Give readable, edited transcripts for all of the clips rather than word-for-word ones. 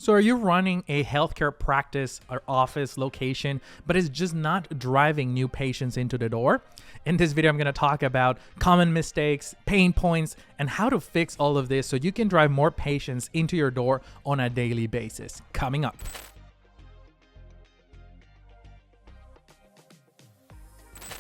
So are you running a healthcare practice or office location, but it's just not driving new patients into the door? In this video, I'm going to talk about common mistakes, pain points, and how to fix all of this so you can drive more patients into your door on a daily basis. Coming up.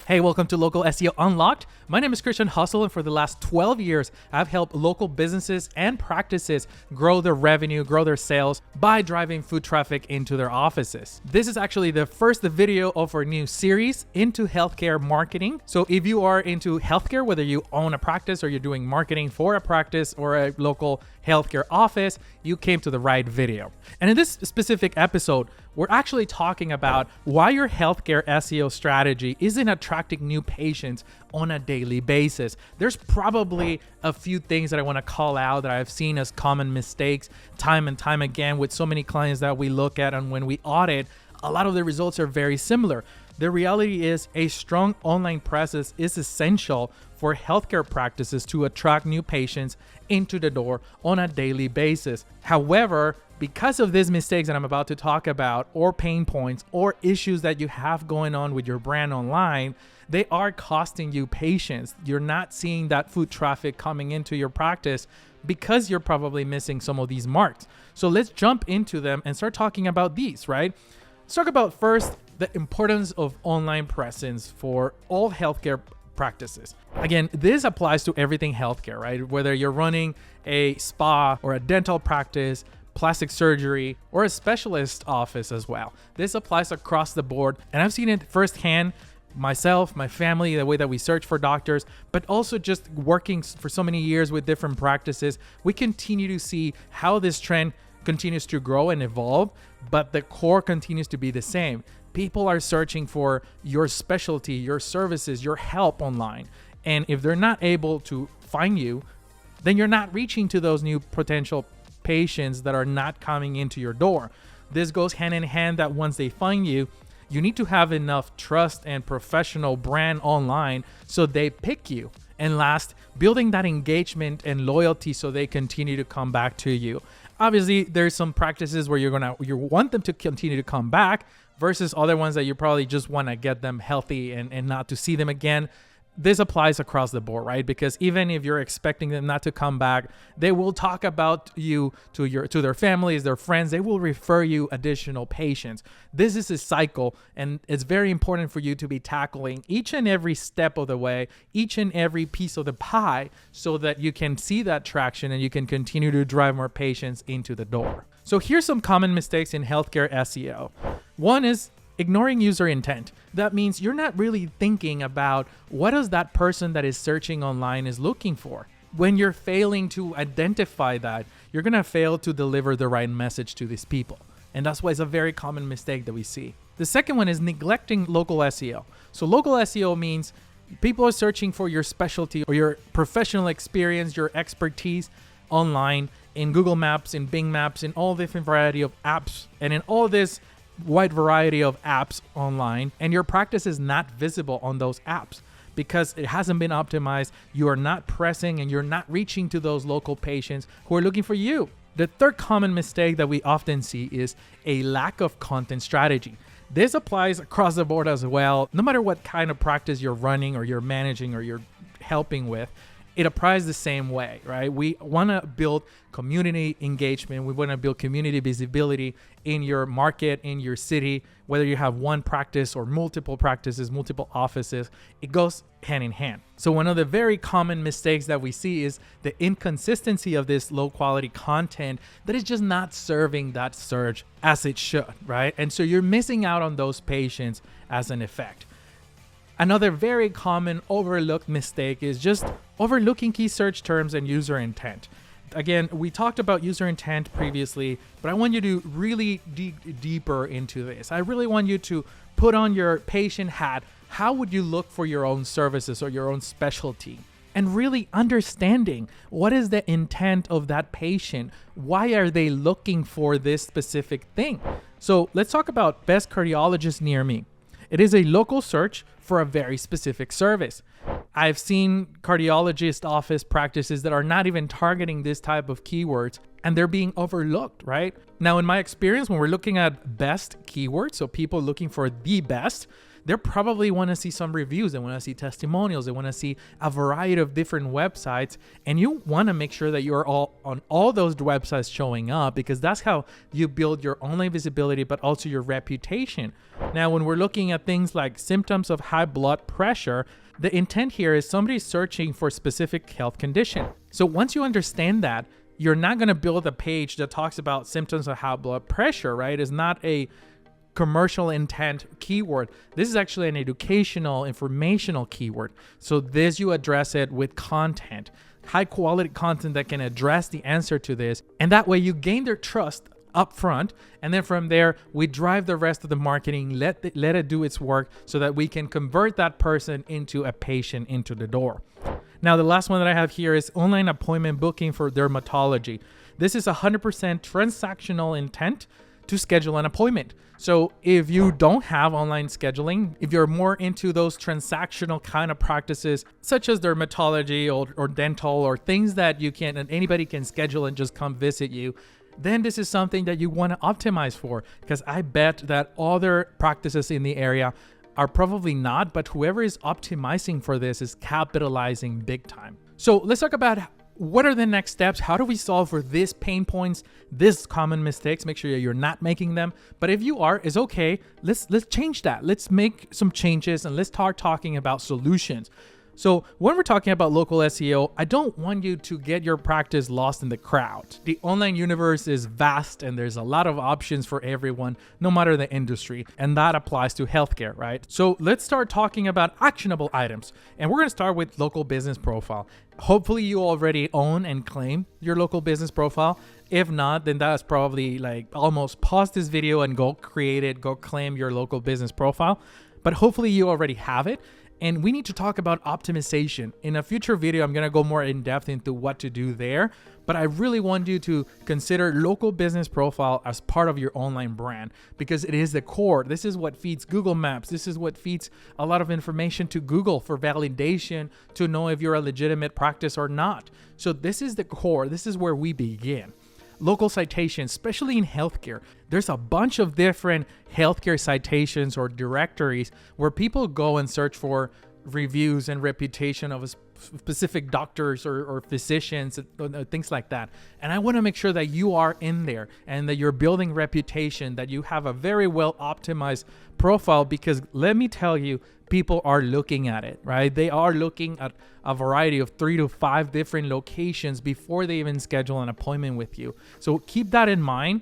Hey, welcome to Local SEO Unlocked. My name is Christian Hustle, and for the last 12 years, I've helped local businesses and practices grow their revenue, grow their sales by driving foot traffic into their offices. This is actually the first video of our new series into healthcare marketing. So if you are into healthcare, whether you own a practice or you're doing marketing for a practice or a local healthcare office, you came to the right video. And in this specific episode, we're actually talking about why your healthcare SEO strategy isn't attracting new patients on a daily basis. There's probably a few things that I want to call out that I've seen as common mistakes time and time again with so many clients that we look at, and when we audit, a lot of the results are very similar. The reality is a strong online presence is essential for healthcare practices to attract new patients into the door on a daily basis. However, because of these mistakes that I'm about to talk about, or pain points, or issues that you have going on with your brand online, they are costing you patients. You're not seeing that foot traffic coming into your practice because you're probably missing some of these marks. So let's jump into them and start talking about these, right? Let's talk about first the importance of online presence for all healthcare practices. Again, this applies to everything healthcare, right? Whether you're running a spa or a dental practice, plastic surgery, or a specialist office as well. This applies across the board, and I've seen it firsthand myself, my family, the way that we search for doctors, but also just working for so many years with different practices. We continue to see how this trend continues to grow and evolve, but the core continues to be the same. People are searching for your specialty, your services, your help online. And if they're not able to find you, then you're not reaching to those new potential patients that are not coming into your door. This goes hand in hand that once they find you, you need to have enough trust and professional brand online so they pick you. And last, building that engagement and loyalty so they continue to come back to you. Obviously, there's some practices where you want them to continue to come back versus other ones that you probably just want to get them healthy and not to see them again. This applies across the board, right? Because even if you're expecting them not to come back, they will talk about you to their families, their friends. They will refer you additional patients. This is a cycle, and it's very important for you to be tackling each and every step of the way, each and every piece of the pie, so that you can see that traction and you can continue to drive more patients into the door. So here's some common mistakes in healthcare SEO. One is ignoring user intent. That means you're not really thinking about what is that person that is searching online is looking for. When you're failing to identify that, you're gonna fail to deliver the right message to these people. And that's why it's a very common mistake that we see. The second one is neglecting local SEO. So local SEO means people are searching for your specialty or your professional experience, your expertise online in Google Maps, in Bing Maps, in all different variety of apps, and in all this wide variety of apps online, and your practice is not visible on those apps because it hasn't been optimized. You are not pressing and you're not reaching to those local patients who are looking for you. The third common mistake that we often see is a lack of content strategy. This applies across the board as well. No matter what kind of practice you're running or you're managing or you're helping with, it applies the same way, right? We want to build community engagement. We want to build community visibility in your market, in your city, whether you have one practice or multiple practices, multiple offices, it goes hand in hand. So one of the very common mistakes that we see is the inconsistency of this low quality content that is just not serving that search as it should, right? And so you're missing out on those patients as an effect. Another very common overlooked mistake is just overlooking key search terms and user intent. Again, we talked about user intent previously, but I want you to really dig deeper into this. I really want you to put on your patient hat. How would you look for your own services or your own specialty? And really understanding what is the intent of that patient. Why are they looking for this specific thing? So let's talk about best cardiologist near me. It is a local search for a very specific service. I've seen cardiologist office practices that are not even targeting this type of keywords, and they're being overlooked, right? Now, in my experience, when we're looking at best keywords, so people looking for the best, they probably want to see some reviews. They want to see testimonials. They want to see a variety of different websites. And you want to make sure that you're all on all those websites showing up, because that's how you build your online visibility, but also your reputation. Now, when we're looking at things like symptoms of high blood pressure, the intent here is somebody searching for a specific health condition. So once you understand that, you're not going to build a page that talks about symptoms of high blood pressure, right? It's not a commercial intent keyword. This is actually an educational, informational keyword. So this, you address it with content, high quality content that can address the answer to this. And that way you gain their trust up front. And then from there, we drive the rest of the marketing, let it do its work so that we can convert that person into a patient into the door. Now, the last one that I have here is online appointment booking for dermatology. This is 100% transactional intent to schedule an appointment. So if you don't have online scheduling, if you're more into those transactional kind of practices, such as dermatology or dental, or things that you can and anybody can schedule and just come visit you, then this is something that you want to optimize for, because I bet that other practices in the area are probably not, but whoever is optimizing for this is capitalizing big time. So let's talk about what are the next steps? How do we solve for these pain points, these common mistakes? Make sure you're not making them. But if you are, it's okay. Let's change that. Let's make some changes and let's start talking about solutions. So when we're talking about local SEO, I don't want you to get your practice lost in the crowd. The online universe is vast and there's a lot of options for everyone, no matter the industry. And that applies to healthcare, right? So let's start talking about actionable items. And we're going to start with local business profile. Hopefully you already own and claim your local business profile. If not, then that's probably like almost pause this video and go create it, go claim your local business profile. But hopefully you already have it. And we need to talk about optimization. In a future video, I'm going to go more in depth into what to do there. But I really want you to consider local business profile as part of your online brand, because it is the core. This is what feeds Google Maps. This is what feeds a lot of information to Google for validation to know if you're a legitimate practice or not. So this is the core. This is where we begin. Local citations, especially in healthcare. There's a bunch of different healthcare citations or directories where people go and search for reviews and reputation of specific doctors or physicians, things like that. And I want to make sure that you are in there and that you're building reputation, that you have a very well optimized profile, because let me tell you, people are looking at it, right? They are looking at a variety of 3 to 5 different locations before they even schedule an appointment with you. So keep that in mind.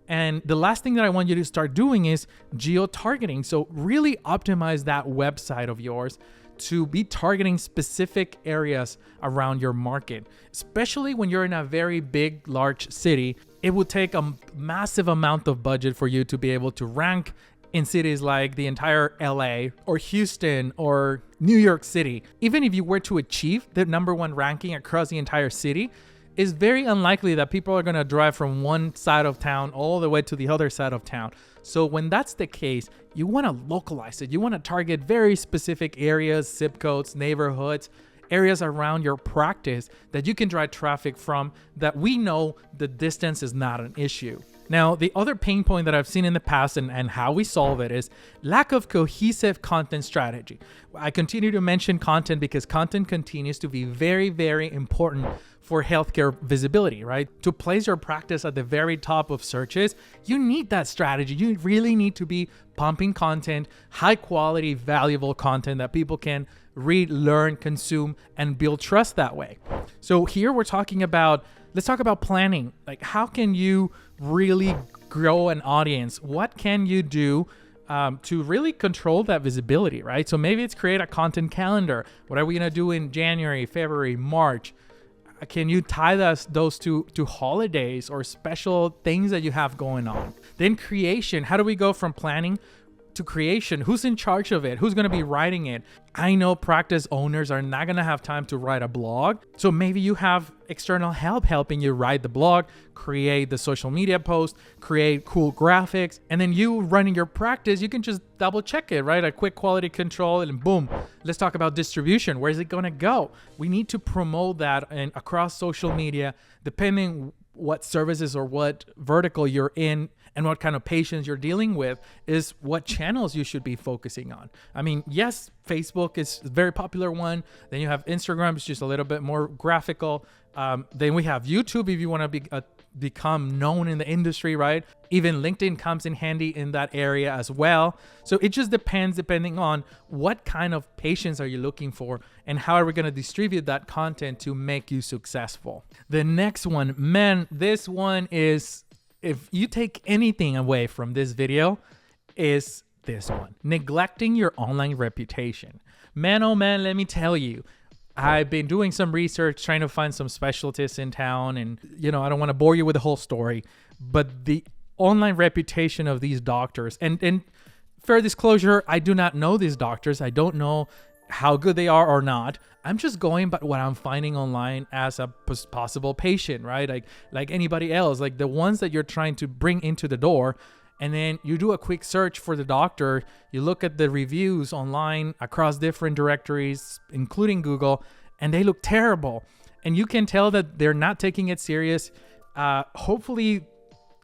And the last thing that I want you to start doing is geo-targeting. So really optimize that website of yours to be targeting specific areas around your market, especially when you're in a very big, large city. It will take a massive amount of budget for you to be able to rank in cities like the entire LA or Houston or New York City. Even if you were to achieve the #1 ranking across the entire city, it's very unlikely that people are going to drive from one side of town all the way to the other side of town. So when that's the case, you want to localize it. You want to target very specific areas, zip codes, neighborhoods, areas around your practice that you can drive traffic from, that we know the distance is not an issue. Now, the other pain point that I've seen in the past and how we solve it is lack of cohesive content strategy. I continue to mention content because content continues to be very, very important for healthcare visibility, right? To place your practice at the very top of searches, you need that strategy. You really need to be pumping content, high quality, valuable content that people can read, learn, consume, and build trust that way. So here we're talking about, let's talk about planning. Like, how can you really grow an audience? What can you do to really control that visibility, right? So maybe it's create a content calendar. What are we gonna do in January, February, March? Can you tie those to holidays or special things that you have going on? Then creation. How do we go from planning to creation. Who's in charge of it? Who's going to be writing it? I know practice owners are not going to have time to write a blog. So maybe you have external help helping you write the blog, create the social media post, create cool graphics, and then you running your practice, you can just double check it, right? A quick quality control, and boom. Let's talk about distribution. Where is it going to go? We need to promote that and across social media, depending what services or what vertical you're in and what kind of patients you're dealing with is what channels you should be focusing on. I mean, yes, Facebook is a very popular one. Then you have Instagram, it's just a little bit more graphical. Then we have YouTube if you want to become known in the industry, right? Even LinkedIn comes in handy in that area as well. So it just depends depending on what kind of patients are you looking for and how are we going to distribute that content to make you successful. The next one, man, this one is, if you take anything away from this video, is this one: neglecting your online reputation. Man, oh man, let me tell you, I've been doing some research trying to find some specialties in town, and I don't want to bore you with the whole story, but the online reputation of these doctors, and fair disclosure, I do not know these doctors. I don't know how good they are or not. I'm just going by what I'm finding online as a possible patient, right? Like anybody else, like the ones that you're trying to bring into the door. And then you do a quick search for the doctor. You look at the reviews online across different directories, including Google, and they look terrible. And you can tell that they're not taking it serious. Hopefully,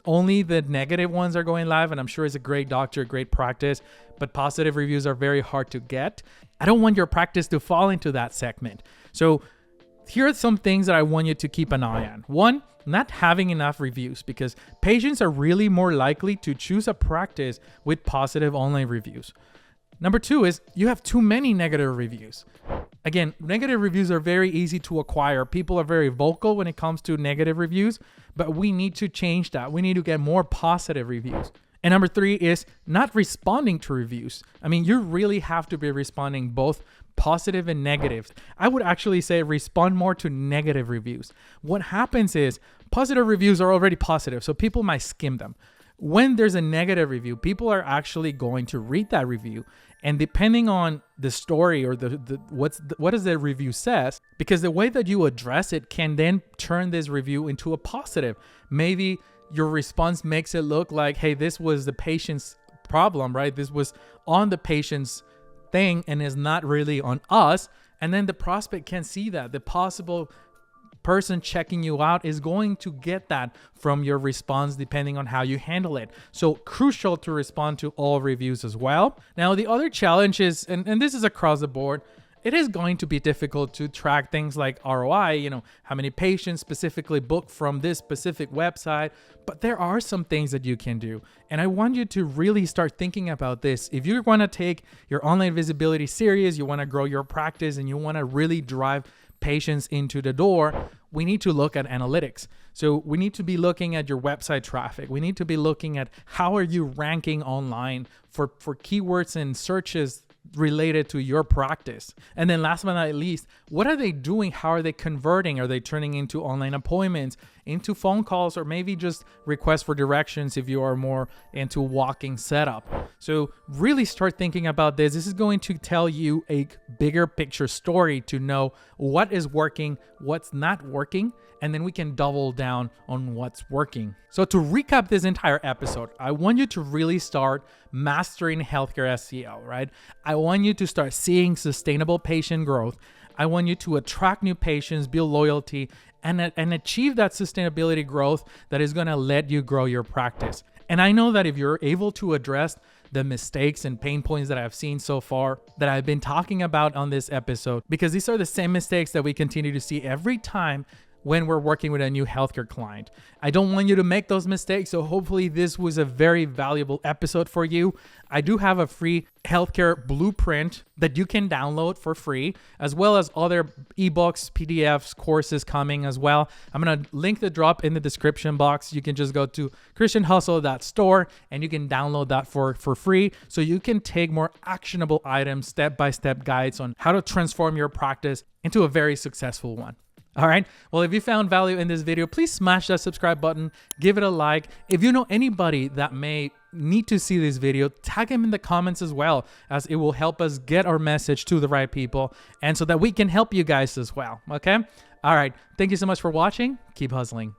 only the negative ones are going live, and I'm sure it's a great doctor, great practice, but positive reviews are very hard to get. I don't want your practice to fall into that segment. So here are some things that I want you to keep an eye on. One, not having enough reviews, because patients are really more likely to choose a practice with positive online reviews. Number two is you have too many negative reviews. Again, negative reviews are very easy to acquire. People are very vocal when it comes to negative reviews, but we need to change that. We need to get more positive reviews. And number three is not responding to reviews. I mean, you really have to be responding both positive and negative. I would actually say respond more to negative reviews. What happens is positive reviews are already positive, so people might skim them. When there's a negative review, people are actually going to read that review, and depending on the story or what does the review says, because the way that you address it can then turn this review into a positive. Maybe your response makes it look like, hey, this was the patient's problem, right? This was on the patient's thing and is not really on us. And then the prospect can see that. The possible person checking you out is going to get that from your response depending on how you handle it. So crucial to respond to all reviews as well. Now, the other challenge is, and this is across the board, it is going to be difficult to track things like ROI, how many patients specifically booked from this specific website, but there are some things that you can do. And I want you to really start thinking about this. If you want to take your online visibility serious, you want to grow your practice, and you want to really drive patients into the door, we need to look at analytics. So we need to be looking at your website traffic. We need to be looking at how are you ranking online for keywords and searches related to your practice. And then last but not least, what are they doing? How are they converting? Are they turning into online appointments, into phone calls, or maybe just requests for directions if you are more into walking setup? So really start thinking about this. This is going to tell you a bigger picture story to know what is working, what's not working, and then we can double down on what's working. So to recap this entire episode, I want you to really start mastering healthcare SEO, right? I want you to start seeing sustainable patient growth. I want you to attract new patients, build loyalty, and achieve that sustainability growth that is going to let you grow your practice. And I know that if you're able to address the mistakes and pain points that I've seen so far, that I've been talking about on this episode, because these are the same mistakes that we continue to see every time when we're working with a new healthcare client. I don't want you to make those mistakes, so hopefully this was a very valuable episode for you. I do have a free healthcare blueprint that you can download for free, as well as other ebooks, PDFs, courses coming as well. I'm gonna link the drop in the description box. You can just go to christianhustle.store and you can download that for free, so you can take more actionable items, step-by-step guides on how to transform your practice into a very successful one. All right. Well, if you found value in this video, please smash that subscribe button, give it a like. If you know anybody that may need to see this video, tag him in the comments as well, as it will help us get our message to the right people and so that we can help you guys as well. Okay. All right. Thank you so much for watching. Keep hustling.